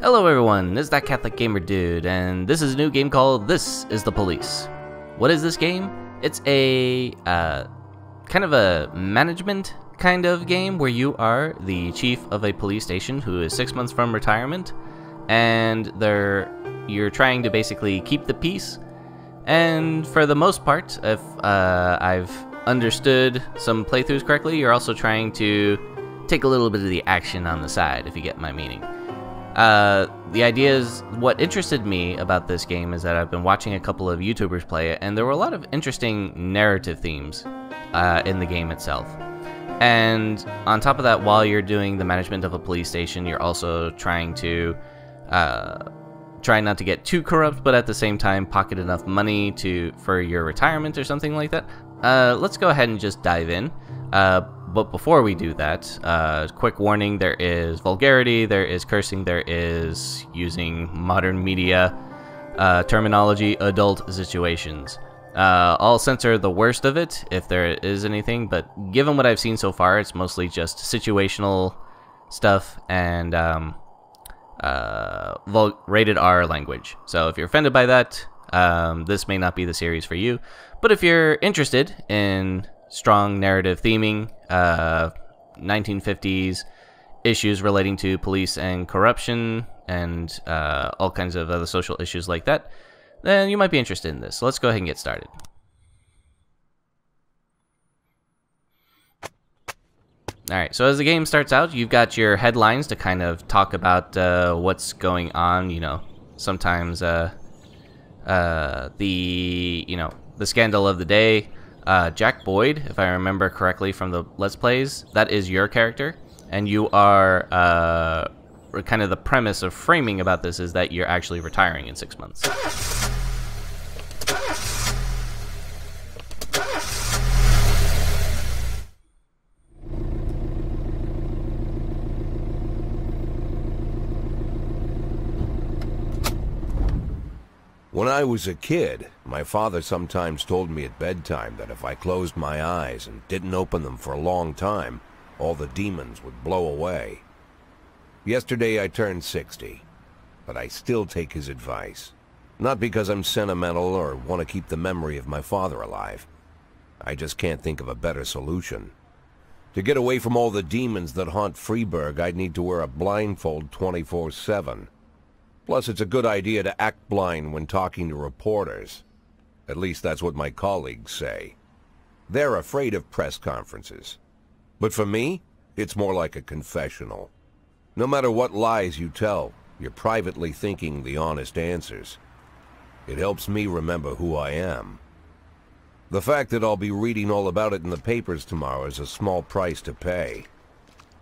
Hello everyone, this is that Catholic Gamer Dude, and this is a new game called This is the Police. What is this game? It's a kind of a management kind of game where you are the chief of a police station who is 6 months from retirement, and you're trying to basically keep the peace. And for the most part, if I've understood some playthroughs correctly, you're also trying to take a little bit of the action on the side, if you get my meaning. The idea is, what interested me about this game is that I've been watching a couple of YouTubers play it, and there were a lot of interesting narrative themes in the game itself. And on top of that, while you're doing the management of a police station, you're also trying to try not to get too corrupt, but at the same time pocket enough money for your retirement or something like that. Let's go ahead and just dive in. But before we do that, quick warning, there is vulgarity, there is cursing, there is using modern media terminology, adult situations. I'll censor the worst of it if there is anything, but given what I've seen so far, it's mostly just situational stuff and rated R language. So if you're offended by that, this may not be the series for you. But if you're interested in strong narrative theming, 1950s issues relating to police and corruption, and all kinds of other social issues like that, then you might be interested in this. So let's go ahead and get started. Alright, so as the game starts out, you've got your headlines to kind of talk about what's going on. You know, sometimes the scandal of the day. Jack Boyd, if I remember correctly from the Let's Plays, that is your character, and you are kind of the premise of framing about this is that you're actually retiring in 6 months. When I was a kid, my father sometimes told me at bedtime that if I closed my eyes and didn't open them for a long time, all the demons would blow away. Yesterday I turned 60, but I still take his advice. Not because I'm sentimental or want to keep the memory of my father alive. I just can't think of a better solution. To get away from all the demons that haunt Freeburg, I'd need to wear a blindfold 24/7. Plus, it's a good idea to act blind when talking to reporters. At least that's what my colleagues say. They're afraid of press conferences. But for me, it's more like a confessional. No matter what lies you tell, you're privately thinking the honest answers. It helps me remember who I am. The fact that I'll be reading all about it in the papers tomorrow is a small price to pay.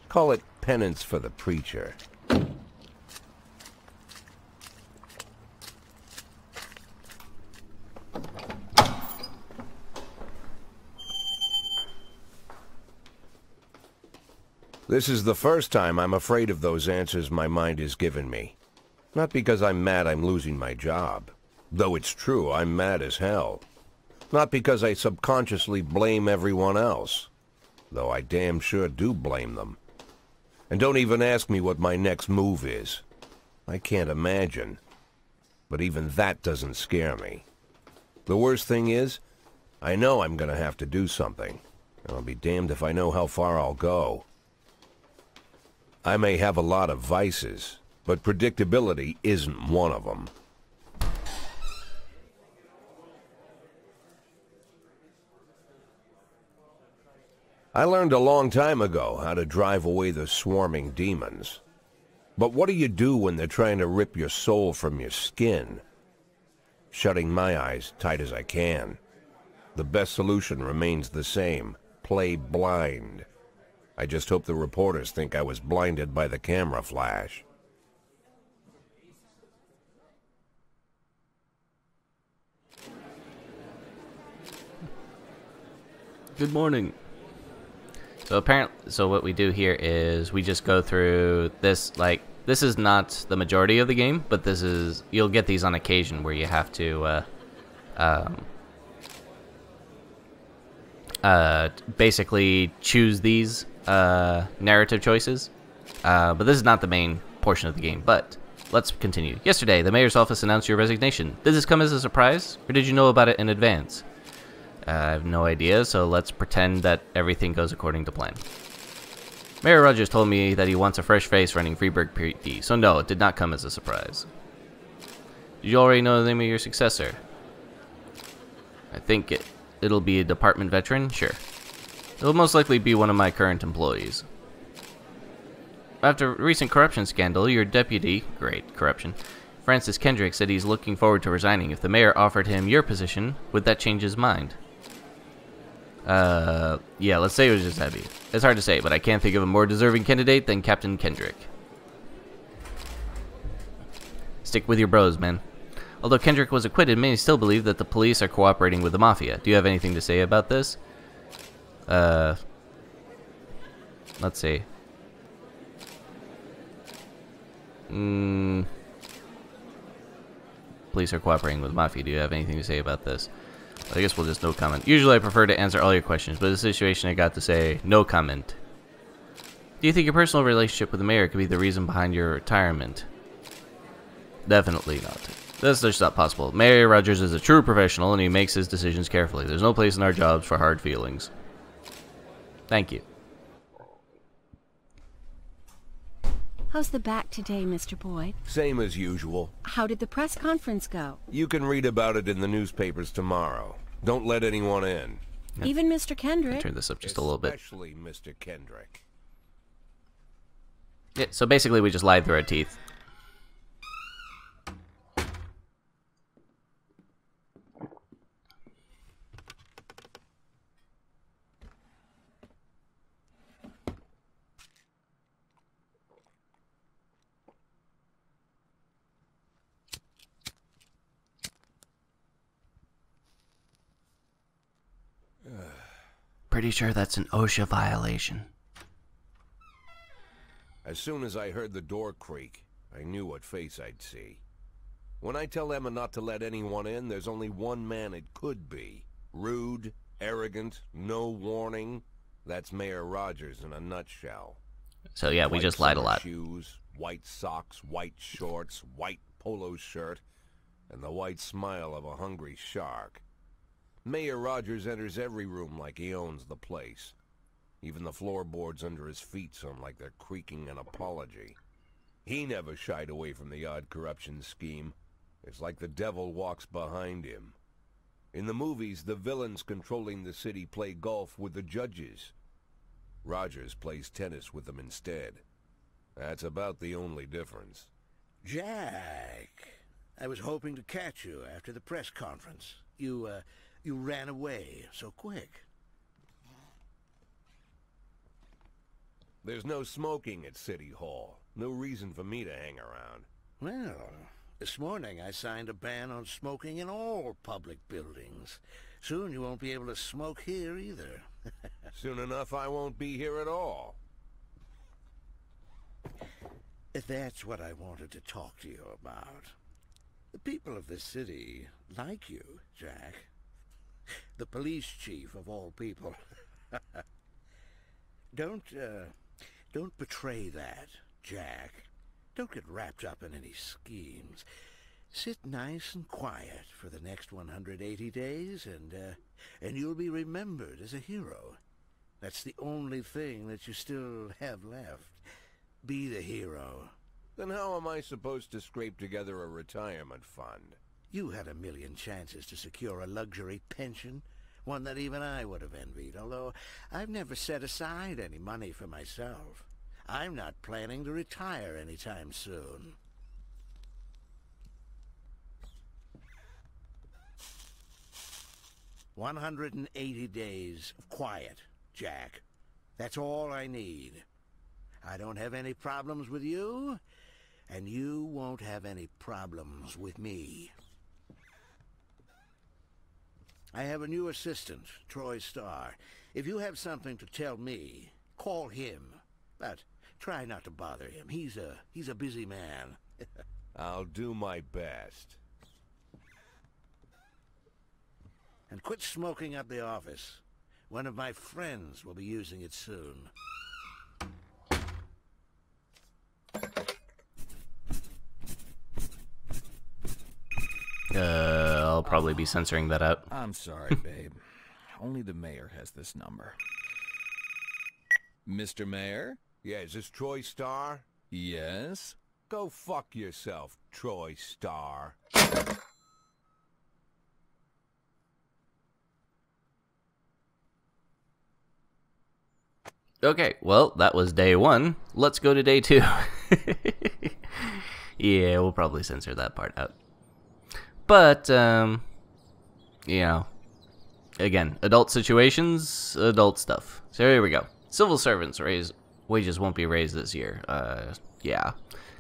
Call it penance for the preacher. This is the first time I'm afraid of those answers my mind has given me. Not because I'm mad I'm losing my job. Though it's true, I'm mad as hell. Not because I subconsciously blame everyone else. Though I damn sure do blame them. And don't even ask me what my next move is. I can't imagine. But even that doesn't scare me. The worst thing is, I know I'm gonna have to do something. And I'll be damned if I know how far I'll go. I may have a lot of vices, but predictability isn't one of them. I learned a long time ago how to drive away the swarming demons. But what do you do when they're trying to rip your soul from your skin? Shutting my eyes tight as I can. The best solution remains the same: play blind. I just hope the reporters think I was blinded by the camera flash. Good morning. So what we do here is we just go through this, like, this is not the majority of the game, but this is, you'll get these on occasion where you have to basically choose these narrative choices. But this is not the main portion of the game. But let's continue. Yesterday, the mayor's office announced your resignation. Did this come as a surprise, or did you know about it in advance? I have no idea, so let's pretend that everything goes according to plan. Mayor Rogers told me that he wants a fresh face running Freeburg PD, so no, it did not come as a surprise. Did you already know the name of your successor? I think it'll be a department veteran? Sure. It'll most likely be one of my current employees. After a recent corruption scandal, your deputy, great corruption, Francis Kendrick said he's looking forward to resigning. If the mayor offered him your position, would that change his mind? Yeah, let's say it was just Abby. It's hard to say, but I can't think of a more deserving candidate than Captain Kendrick. Stick with your bros, man. Although Kendrick was acquitted, many still believe that the police are cooperating with the Mafia. Do you have anything to say about this? Let's see. Police are cooperating with Mafia. Do you have anything to say about this? I guess we'll just no comment. Usually I prefer to answer all your questions, but in this situation I got to say no comment. Do you think your personal relationship with the mayor could be the reason behind your retirement? Definitely not. That's just not possible. Mayor Rogers is a true professional and he makes his decisions carefully. There's no place in our jobs for hard feelings. Thank you. How's the back today, Mr. Boyd? Same as usual. How did the press conference go? You can read about it in the newspapers tomorrow. Don't let anyone in. Even Mr. Kendrick? Turn this up just a little bit. Especially Mr. Kendrick. Yeah, so basically we just lied through our teeth. Pretty sure that's an OSHA violation. As soon as I heard the door creak, I knew what face I'd see. When I tell Emma not to let anyone in, there's only one man it could be. Rude, arrogant, no warning. That's Mayor Rogers in a nutshell. So yeah, we just lied a lot. Shoes, white socks, white shorts, white polo shirt, and the white smile of a hungry shark. Mayor Rogers enters every room like he owns the place. Even the floorboards under his feet sound like they're creaking an apology. He never shied away from the odd corruption scheme. It's like the devil walks behind him. In the movies, the villains controlling the city play golf with the judges. Rogers plays tennis with them instead. That's about the only difference. Jack, I was hoping to catch you after the press conference. You ran away so quick. There's no smoking at City Hall. No reason for me to hang around. Well, this morning I signed a ban on smoking in all public buildings. Soon you won't be able to smoke here either. Soon enough I won't be here at all. That's what I wanted to talk to you about. The people of this city like you, Jack. The police chief of all people. Don't betray that, Jack. Don't get wrapped up in any schemes. Sit nice and quiet for the next 180 days, and you'll be remembered as a hero. That's the only thing that you still have left. Be the hero. Then how am I supposed to scrape together a retirement fund? You had a million chances to secure a luxury pension, one that even I would have envied, although I've never set aside any money for myself. I'm not planning to retire anytime soon. "180 days of quiet, Jack. That's all I need. I don't have any problems with you, and you won't have any problems with me. I have a new assistant, Troy Starr. If you have something to tell me, call him. But try not to bother him. He's a busy man." I'll do my best. "And quit smoking up the office. One of my friends will be using it soon." I'll probably be censoring that out. I'm sorry, babe. Only the mayor has this number. Mr. Mayor? Yeah, is this Troy Star? Yes? Go fuck yourself, Troy Star. Okay, well, that was day 1. Let's go to day 2. Yeah, we'll probably censor that part out. But, you know, again, adult situations, adult stuff. So here we go. Civil servants wages won't be raised this year. Yeah.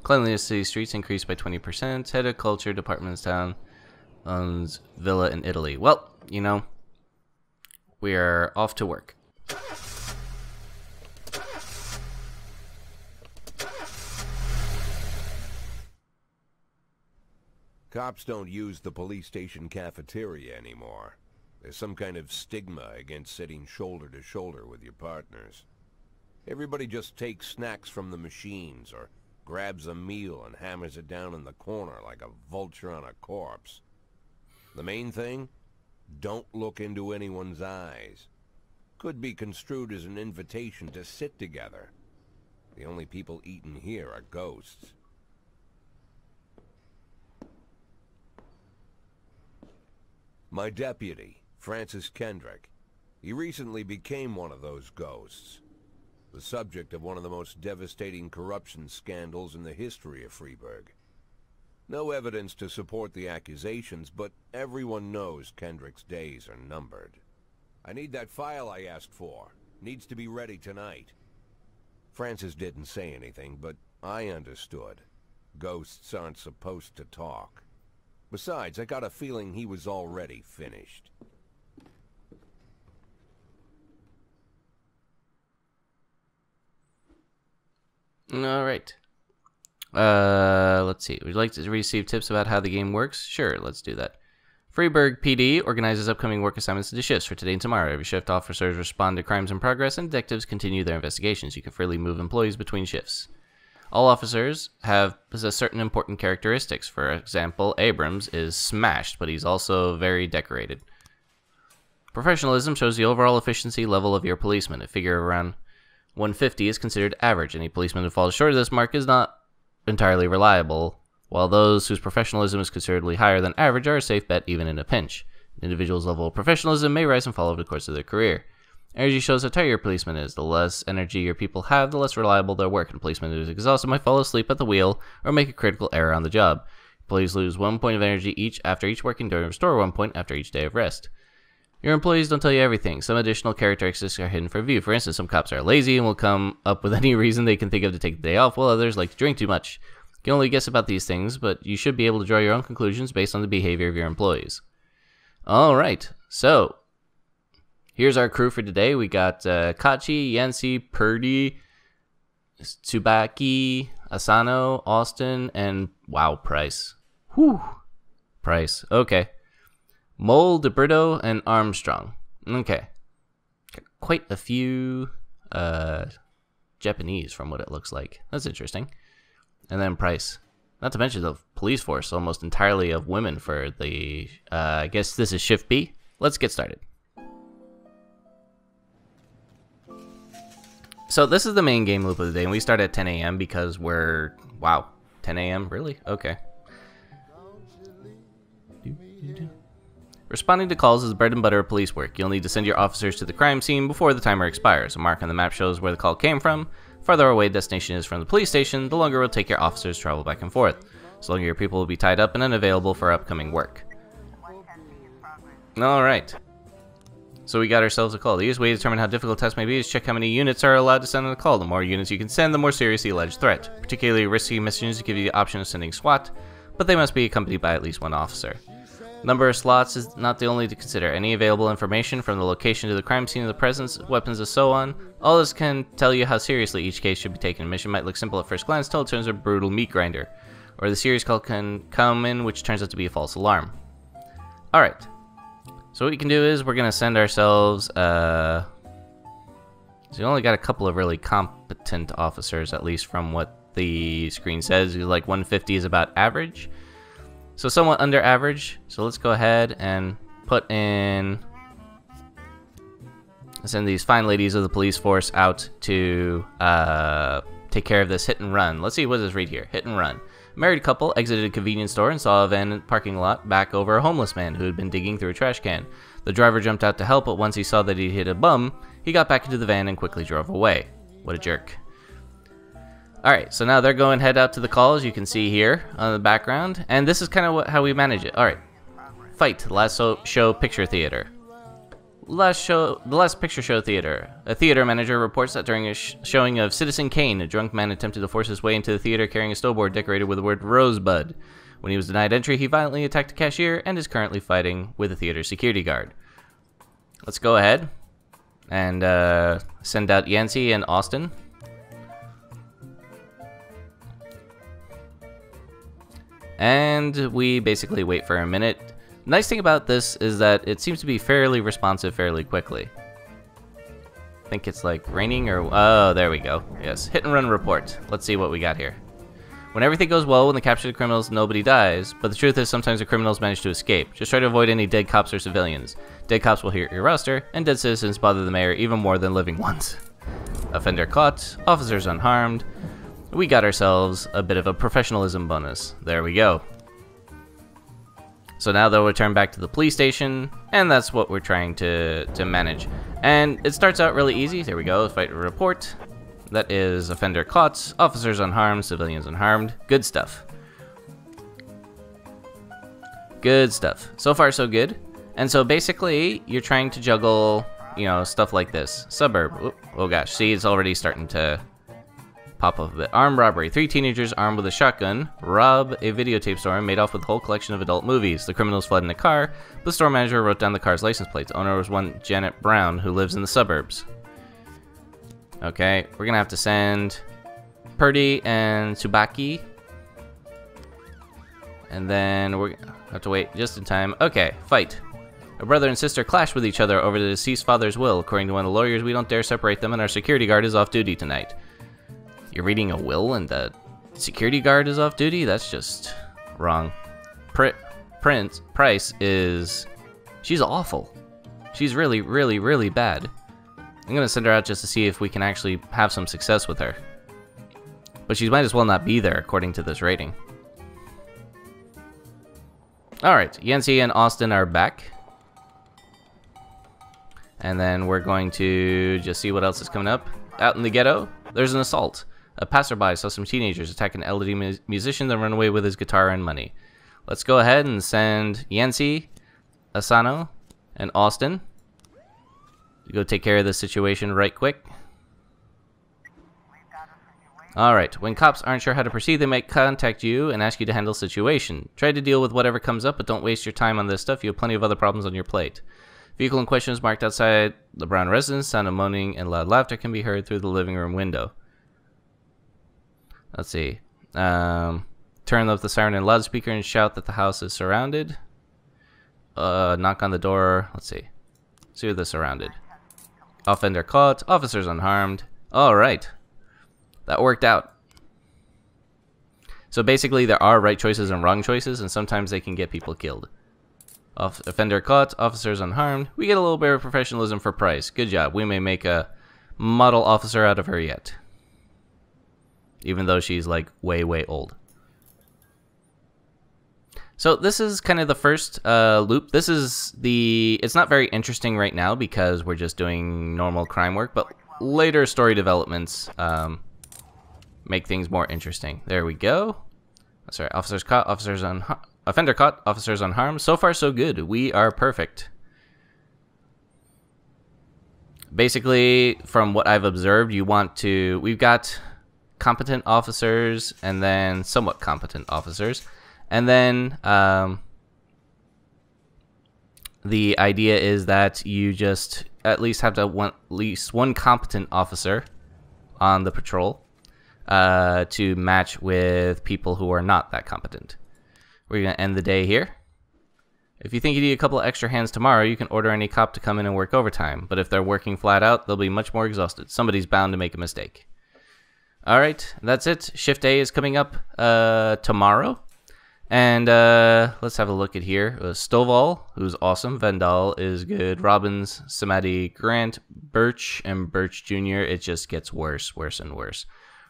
Cleanliness city streets increased by 20%. Head of culture department's town owns villa in Italy. Well, you know, we are off to work. Cops don't use the police station cafeteria anymore. There's some kind of stigma against sitting shoulder to shoulder with your partners. Everybody just takes snacks from the machines or grabs a meal and hammers it down in the corner like a vulture on a corpse. The main thing? Don't look into anyone's eyes. Could be construed as an invitation to sit together. The only people eating here are ghosts. My deputy, Francis Kendrick. He recently became one of those ghosts. The subject of one of the most devastating corruption scandals in the history of Freeburg. No evidence to support the accusations, but everyone knows Kendrick's days are numbered. I need that file I asked for. Needs to be ready tonight. Francis didn't say anything, but I understood. Ghosts aren't supposed to talk. Besides, I got a feeling he was already finished. Alright. Let's see. Would you like to receive tips about how the game works? Sure, let's do that. Freeburg PD organizes upcoming work assignments into shifts for today and tomorrow. Every shift, officers respond to crimes in progress, and detectives continue their investigations. You can freely move employees between shifts. All officers possess certain important characteristics. For example, Abrams is smashed, but he's also very decorated. Professionalism shows the overall efficiency level of your policeman. A figure around 150 is considered average. Any policeman who falls short of this mark is not entirely reliable, while those whose professionalism is considerably higher than average are a safe bet even in a pinch. An individual's level of professionalism may rise and fall over the course of their career. Energy shows how tired your policeman is. The less energy your people have, the less reliable their work. And a policeman who is exhausted might fall asleep at the wheel or make a critical error on the job. Employees lose 1 point of energy each after each working day and restore 1 point after each day of rest. Your employees don't tell you everything. Some additional characteristics are hidden for view. For instance, some cops are lazy and will come up with any reason they can think of to take the day off, while others like to drink too much. You can only guess about these things, but you should be able to draw your own conclusions based on the behavior of your employees. Alright, so here's our crew for today. We got Kachi, Yancy, Purdy, Tsubaki, Asano, Austin, and wow, Price. Whew. Price. Okay. Mole, DeBrito, and Armstrong. Okay. Got quite a few Japanese from what it looks like. That's interesting. And then Price. Not to mention the police force, almost entirely of women for the, I guess this is Shift B. Let's get started. So this is the main game loop of the day, and we start at 10 a.m. because we're, wow, 10 a.m. Really? Okay. Responding to calls is the bread and butter of police work. You'll need to send your officers to the crime scene before the timer expires. A mark on the map shows where the call came from. The farther away the destination is from the police station, the longer it will take your officers to travel back and forth. So long your people will be tied up and unavailable for upcoming work. Alright. So we got ourselves a call. The easiest way to determine how difficult a test may be is check how many units are allowed to send on a call. The more units you can send, the more serious the alleged threat. Particularly risky missions give you the option of sending SWAT, but they must be accompanied by at least one officer. Number of slots is not the only to consider. Any available information from the location to the crime scene to the presence, weapons, and so on. All this can tell you how seriously each case should be taken. A mission might look simple at first glance till it turns a brutal meat grinder. Or the serious call can come in which turns out to be a false alarm. Alright. So what we can do is we're going to send ourselves, so we only got a couple of really competent officers, at least from what the screen says. Like 150 is about average. So somewhat under average. So let's go ahead and send these fine ladies of the police force out to take care of this hit and run. Let's see, what does this read here? Hit and run. A married couple exited a convenience store and saw a van in the parking lot back over a homeless man who had been digging through a trash can. The driver jumped out to help, but once he saw that he'd hit a bum, he got back into the van and quickly drove away. What a jerk. Alright, so now they're going head out to the call, as you can see here on the background, and this is kind of how we manage it. Alright, fight, last show picture theater. The last picture show theater. A theater manager reports that during a showing of Citizen Kane, a drunk man attempted to force his way into the theater carrying a snowboard decorated with the word Rosebud. When he was denied entry, he violently attacked a cashier and is currently fighting with a theater security guard. Let's go ahead and send out Yancy and Austin. And we basically wait for a minute. Nice thing about this is that it seems to be fairly responsive fairly quickly. I think it's like raining or... Oh, there we go. Yes, hit and run report. Let's see what we got here. When everything goes well, when they capture the criminals, nobody dies. But the truth is sometimes the criminals manage to escape. Just try to avoid any dead cops or civilians. Dead cops will hit your roster, and dead citizens bother the mayor even more than living ones. Offender caught, officers unharmed. We got ourselves a bit of a professionalism bonus. There we go. So now they'll return back to the police station, and that's what we're trying to manage. And it starts out really easy. There we go, fight report. That is offender caught, officers unharmed, civilians unharmed. Good stuff. Good stuff. So far, so good. And so basically, you're trying to juggle, you know, stuff like this. Suburb. Oh gosh, see, it's already starting to pop up a bit. Armed robbery. 3 teenagers armed with a shotgun rob a videotape store and made off with a whole collection of adult movies. The criminals fled in a car, but the store manager wrote down the car's license plates. Owner was one Janet Brown, who lives in the suburbs. Okay, we're gonna have to send Purdy and Tsubaki. And then we're gonna have to wait just in time. Okay, fight. A brother and sister clash with each other over the deceased father's will. According to one of the lawyers, we don't dare separate them, and our security guard is off duty tonight. You're reading a will and the security guard is off duty? That's just wrong. Price is... She's awful. She's really, really, really bad. I'm gonna send her out just to see if we can actually have some success with her. But she might as well not be there according to this rating. Alright, Yancy and Austin are back. And then we're going to just see what else is coming up. Out in the ghetto, there's an assault. A passerby saw some teenagers attack an elderly musician, then run away with his guitar and money. Let's go ahead and send Yancy, Asano, and Austin to go take care of this situation right quick. Alright, when cops aren't sure how to proceed, they might contact you and ask you to handle the situation. Try to deal with whatever comes up, but don't waste your time on this stuff. You have plenty of other problems on your plate. Vehicle in question is marked outside the Brown residence. Sound of moaning and loud laughter can be heard through the living room window. Let's see. Turn up the siren and loudspeaker and shout that the house is surrounded. Knock on the door. Let's see. See if they're surrounded. Offender caught. Officers unharmed. Alright. That worked out. So basically there are right choices and wrong choices, and sometimes they can get people killed. Offender caught. Officers unharmed. We get a little bit of professionalism for Price. Good job. We may make a model officer out of her yet. Even though she's like way, way old. So this is kind of the first loop. This is it's not very interesting right now because we're just doing normal crime work, but later story developments make things more interesting. There we go. Sorry, officers caught, offender caught, officers unharmed. So far so good. We are perfect. Basically, from what I've observed, we've got competent officers and then somewhat competent officers, and then the idea is that you just at least have to want at least one competent officer on the patrol to match with people who are not that competent. We're gonna end the day here. If you think you need a couple of extra hands tomorrow, you can order any cop to come in and work overtime, but if they're working flat out, they'll be much more exhausted. Somebody's bound to make a mistake. Alright, that's it. Shift A is coming up tomorrow. And let's have a look at here. Stovall, who's awesome. Vendal is good. Robbins, Samadi, Grant, Birch, and Birch Jr. It just gets worse and worse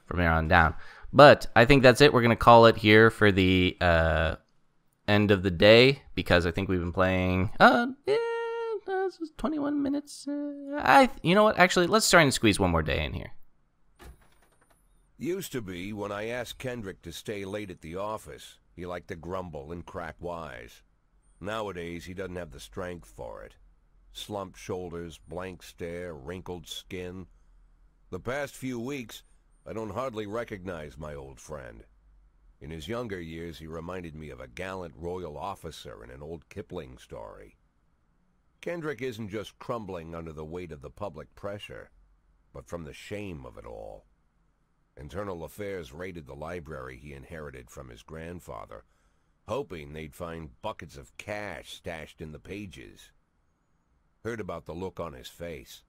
from here on down. But I think that's it. We're going to call it here for the end of the day, because I think we've been playing 21 minutes. You know what? Actually, let's try and squeeze one more day in here. Used to be when I asked Kendrick to stay late at the office, he liked to grumble and crack wise. Nowadays, he doesn't have the strength for it. Slumped shoulders, blank stare, wrinkled skin. The past few weeks, I don't hardly recognize my old friend. In his younger years, he reminded me of a gallant royal officer in an old Kipling story. Kendrick isn't just crumbling under the weight of the public pressure, but from the shame of it all. Internal Affairs raided the library he inherited from his grandfather, hoping they'd find buckets of cash stashed in the pages. Heard about the look on his face,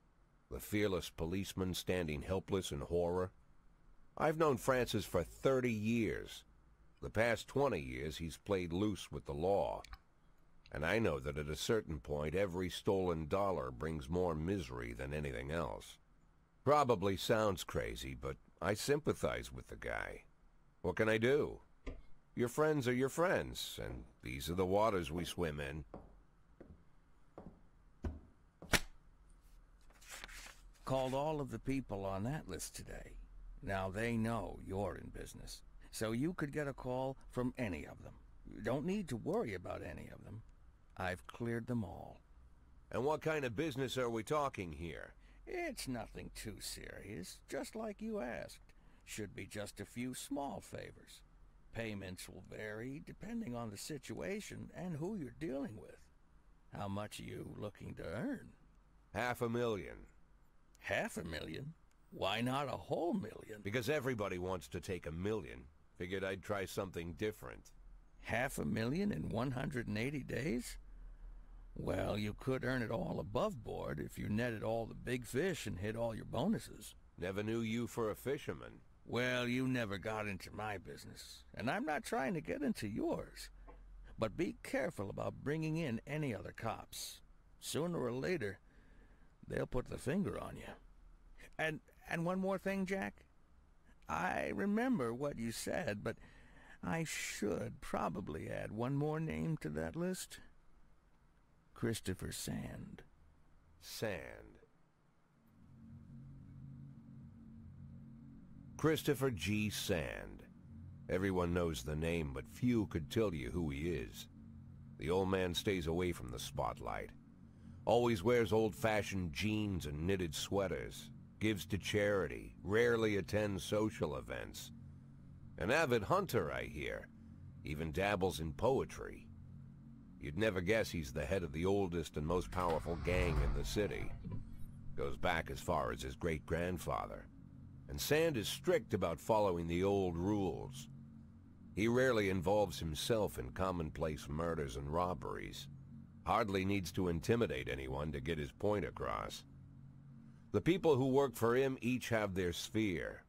the fearless policeman standing helpless in horror. I've known Francis for 30 years. The past 20 years he's played loose with the law. And I know that at a certain point every stolen dollar brings more misery than anything else. Probably sounds crazy, but I sympathize with the guy. What can I do? Your friends are your friends, and these are the waters we swim in. Called all of the people on that list today. Now they know you're in business, so you could get a call from any of them. You don't need to worry about any of them. I've cleared them all. And what kind of business are we talking here? It's nothing too serious, just like you asked. Should be just a few small favors. Payments will vary depending on the situation and who you're dealing with. How much are you looking to earn? $500,000. $500,000? Why not a whole million? Because everybody wants to take $1 million. Figured I'd try something different. $500,000 in 180 days? Well, you could earn it all above board if you netted all the big fish and hit all your bonuses. Never knew you for a fisherman. Well, you never got into my business, and I'm not trying to get into yours. But be careful about bringing in any other cops. Sooner or later, they'll put the finger on you. And one more thing, Jack. I remember what you said, but I should probably add one more name to that list. Christopher Sand. Sand. Christopher G. Sand. Everyone knows the name, but few could tell you who he is. The old man stays away from the spotlight. Always wears old-fashioned jeans and knitted sweaters. Gives to charity. Rarely attends social events. An avid hunter, I hear. Even dabbles in poetry. You'd never guess he's the head of the oldest and most powerful gang in the city. Goes back as far as his great-grandfather. And Sand is strict about following the old rules. He rarely involves himself in commonplace murders and robberies. Hardly needs to intimidate anyone to get his point across. The people who work for him each have their sphere.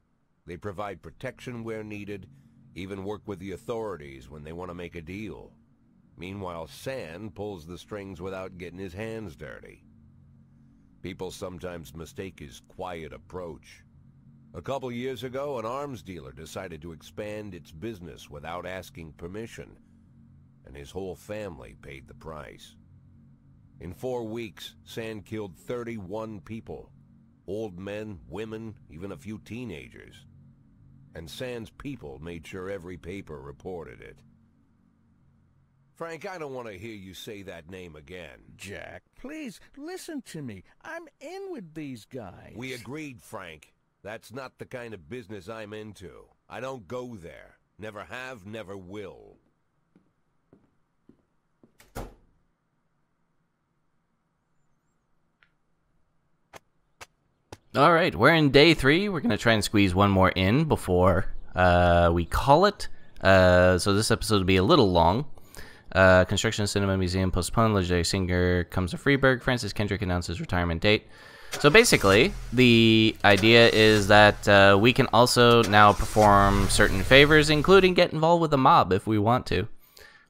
They provide protection where needed, even work with the authorities when they want to make a deal. Meanwhile, Sand pulls the strings without getting his hands dirty. People sometimes mistake his quiet approach. A couple years ago, an arms dealer decided to expand its business without asking permission, and his whole family paid the price. In 4 weeks, Sand killed 31 people. Old men, women, even a few teenagers. And Sand's people made sure every paper reported it. Frank, I don't want to hear you say that name again. Jack, please, listen to me. I'm in with these guys. We agreed, Frank. That's not the kind of business I'm into. I don't go there. Never have, never will. All right, we're in day 3. We're going to try and squeeze one more in before we call it. So this episode will be a little long. Construction Cinema Museum postponed. Legendary singer comes to Freeburg. Francis Kendrick announces retirement date. So basically, the idea is that we can also now perform certain favors, including get involved with the mob if we want to.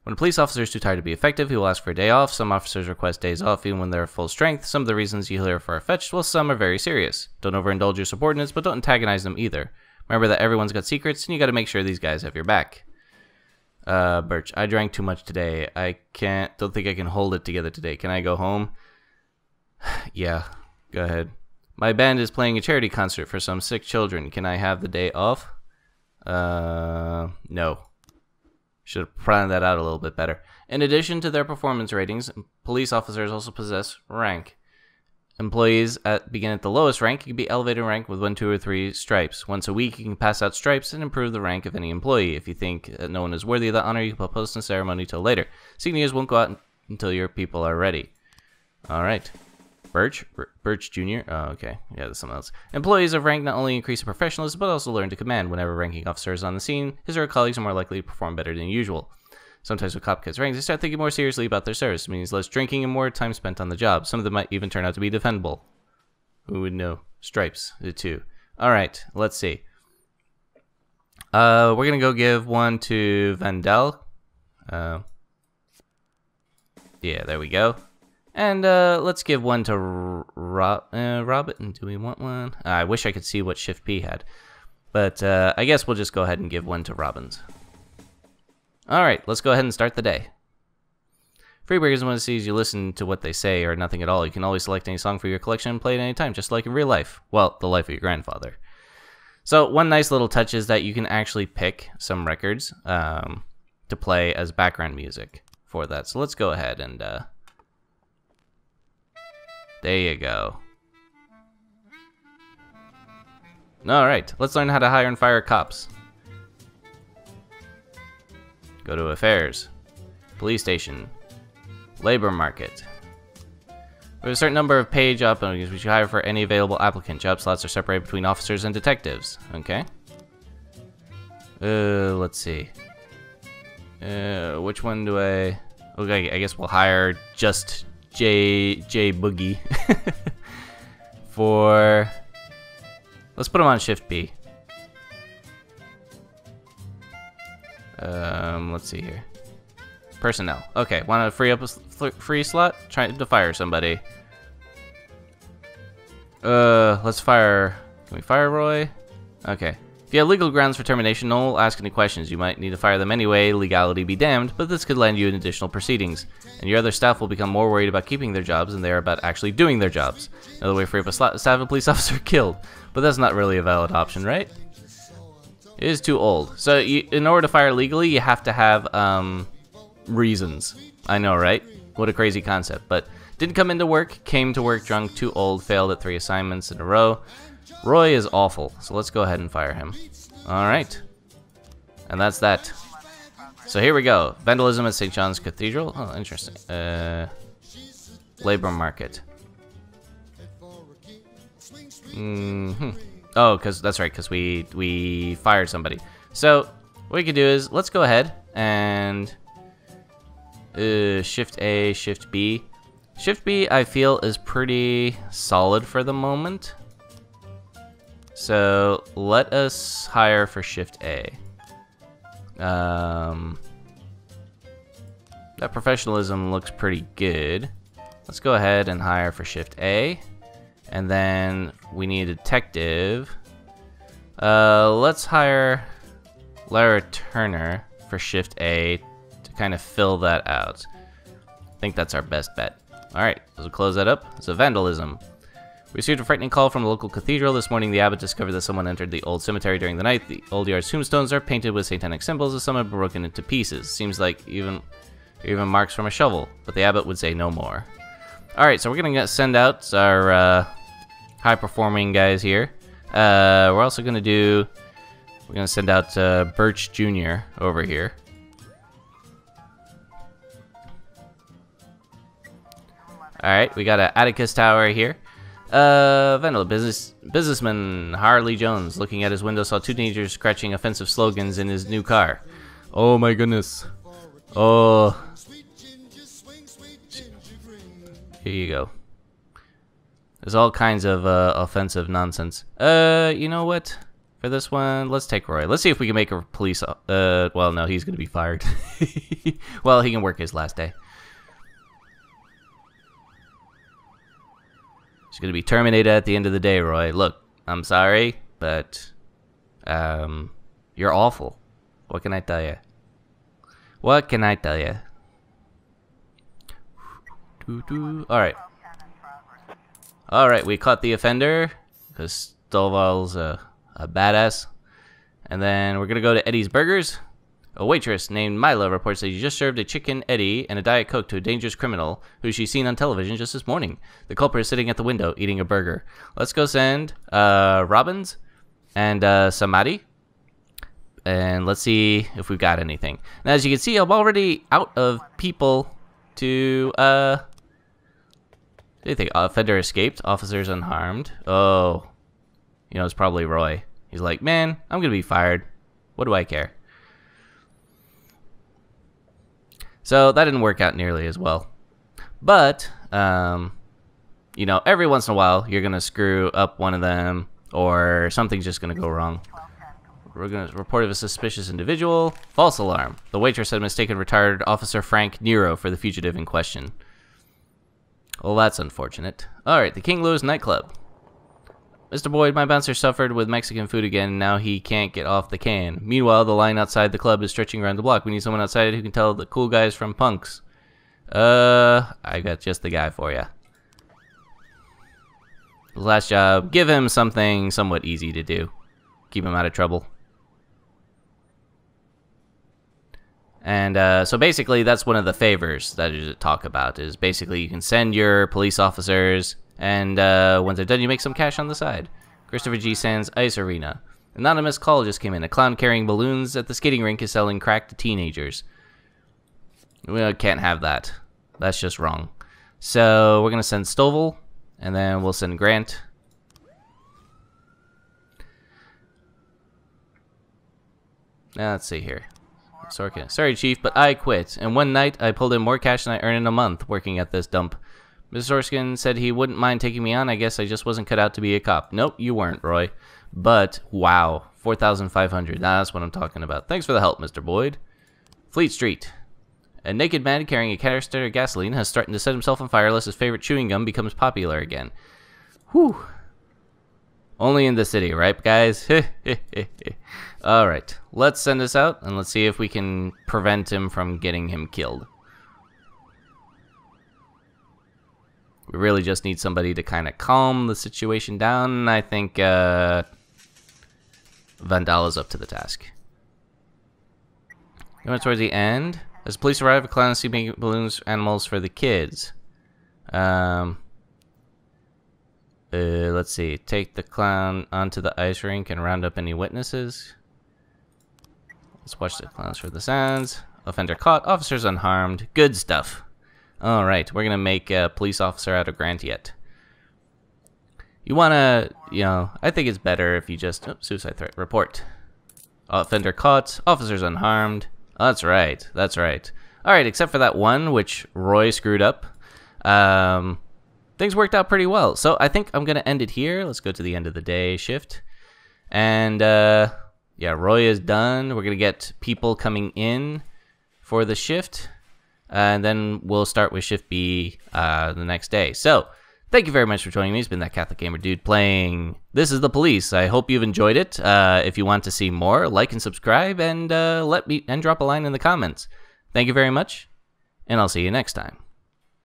When a police officer is too tired to be effective, he will ask for a day off. Some officers request days off even when they're full strength. Some of the reasons you hear are far-fetched, while some are very serious. Don't overindulge your subordinates, but don't antagonize them either. Remember that everyone's got secrets, and you gotta make sure these guys have your back. Birch, I drank too much today. Don't think I can hold it together today. Can I go home? Yeah, go ahead. My band is playing a charity concert for some sick children. Can I have the day off? No. Should have planned that out a little bit better. In addition to their performance ratings, police officers also possess rank. Employees begin at the lowest rank. You can be elevated in rank with 1, 2, or 3 stripes. Once a week, you can pass out stripes and improve the rank of any employee. If you think no one is worthy of that honor, you can postpone the ceremony till later. Seniors won't go out until your people are ready. Alright. Birch Jr.? Oh, okay. Yeah, that's something else. Employees of rank not only increase in professionalism, but also learn to command. Whenever a ranking officer is on the scene, his or her colleagues are more likely to perform better than usual. Sometimes when a cop gets ranks, they start thinking more seriously about their service. It means less drinking and more time spent on the job. Some of them might even turn out to be defendable. Who would know? Stripes, the two. Alright, let's see. We're gonna go give one to Vandal. Yeah, there we go. And let's give one to Robin. Do we want one? I wish I could see what Shift P had. But I guess we'll just go ahead and give one to Robbins. Alright, let's go ahead and start the day. Freeburgers want to see as you listen to what they say or nothing at all. You can always select any song for your collection and play it any time, just like in real life. Well, the life of your grandfather. So one nice little touch is that you can actually pick some records to play as background music for that. So let's go ahead and... there you go. Alright, let's learn how to hire and fire cops. Go to affairs. Police station. Labor market. We have a certain number of paid job openings we should hire for any available applicant. Job slots are separated between officers and detectives. Okay. Let's see. Which one do I... Okay, I guess we'll hire just J Boogie for... Let's put him on Shift B. Let's see here. Personnel. Okay, want to free up a free slot? Trying to fire somebody. Let's fire... Can we fire Roy? Okay. If you have legal grounds for termination, no one will ask any questions. You might need to fire them anyway, legality be damned, but this could land you in additional proceedings. And your other staff will become more worried about keeping their jobs than they are about actually doing their jobs. Another way to free up a slot is to have a police officer killed. But that's not really a valid option, right? It is too old. So in order to fire legally, you have to have reasons. I know, right? What a crazy concept. But didn't come into work, came to work drunk, too old, failed at 3 assignments in a row. Roy is awful, so let's go ahead and fire him. Alright. And that's that. So here we go. Vandalism at St. John's Cathedral. Oh, interesting. Labor market. Oh, because that's right, because we fired somebody. So what we could do is let's go ahead and Shift A, Shift B. Shift B, I feel, is pretty solid for the moment. So let us hire for Shift A. That professionalism looks pretty good. Let's go ahead and hire for Shift A. And then we need a detective. Let's hire Lara Turner for Shift A to kind of fill that out. I think that's our best bet. Alright, let's close that up. So vandalism. We received a frightening call from the local cathedral. This morning, the abbot discovered that someone entered the old cemetery during the night. The old yard's tombstones are painted with satanic symbols, as some have broken into pieces. Seems like even marks from a shovel, but the abbot would say no more. Alright, so we're gonna send out our high-performing guys here. We're also gonna send out Birch Jr. over here. Alright, we got an Atticus Tower here. Vandal, businessman Harley Jones, looking at his window, saw 2 teenagers scratching offensive slogans in his new car. Oh my goodness. Oh. Here you go. There's all kinds of offensive nonsense. You know what? for this one? Let's take Roy. Let's see if we can make a police... well, no, he's going to be fired. Well, he can work his last day. He's going to be terminated at the end of the day, Roy. Look, I'm sorry, but you're awful. What can I tell you? What can I tell you? Alright. Alright, we caught the offender, because Stovall's a badass. And then we're going to go to Eddie's Burgers. A waitress named Mila reports that she just served a chicken Eddie and a Diet Coke to a dangerous criminal who she's seen on television just this morning. The culprit is sitting at the window eating a burger. Let's go send Robbins and Samadhi. And let's see if we've got anything. Now, as you can see, I'm already out of people to... What do you think? Offender escaped. Officers unharmed. Oh. You know, it's probably Roy. He's like, man, I'm going to be fired. What do I care? So that didn't work out nearly as well. But, you know, every once in a while, you're going to screw up one of them, or something's just going to go wrong. We're going to report of a suspicious individual. False alarm. The waitress had mistaken retired Officer Frank Nero for the fugitive in question. Well, that's unfortunate. Alright, the King Louis nightclub. Mr. Boyd, my bouncer suffered with Mexican food again, and now he can't get off the can. Meanwhile, the line outside the club is stretching around the block. We need someone outside who can tell the cool guys from punks. I got just the guy for you. Last job, give him something somewhat easy to do. Keep him out of trouble. And so basically, that's one of the favors that I talk about, is basically you can send your police officers, and once they're done, you make some cash on the side. Christopher G. Sands Ice Arena. Anonymous call just came in. A clown carrying balloons at the skating rink is selling crack to teenagers. We can't have that. That's just wrong. So we're going to send Stovall, and then we'll send Grant. Now, let's see here. Sorkin. Sorry, Chief, but I quit. And one night, I pulled in more cash than I earned in a month working at this dump. Mr. Sorskin said he wouldn't mind taking me on. I guess I just wasn't cut out to be a cop. Nope, you weren't, Roy. But, wow. 4,500. That's what I'm talking about. Thanks for the help, Mr. Boyd. Fleet Street. A naked man carrying a canister of gasoline has started to set himself on fire unless his favorite chewing gum becomes popular again. Whew. Only in the city, right, guys? Alright, let's send this out, and let's see if we can prevent him from getting him killed. We really just need somebody to kind of calm the situation down, and I think Vandala's up to the task. Going towards the end. As police arrive, a clown is making balloons animals for the kids. Let's see. Take the clown onto the ice rink and round up any witnesses. Let's watch the clowns for the sounds. Offender caught. Officers unharmed. Good stuff. Alright, we're going to make a police officer out of Grant yet. You want to, you know, I think it's better if you just... Oh, suicide threat. Report. Offender caught. Officers unharmed. Oh, that's right. That's right. Alright, except for that one, which Roy screwed up. Things worked out pretty well. So I think I'm going to end it here. Let's go to the end of the day shift. And, yeah, Roy is done. We're going to get people coming in for the shift. And then we'll start with Shift B the next day. So, thank you very much for joining me. It's been that Catholic Gamer Dude playing This Is the Police. I hope you've enjoyed it. If you want to see more, like and subscribe, and drop a line in the comments. Thank you very much, and I'll see you next time.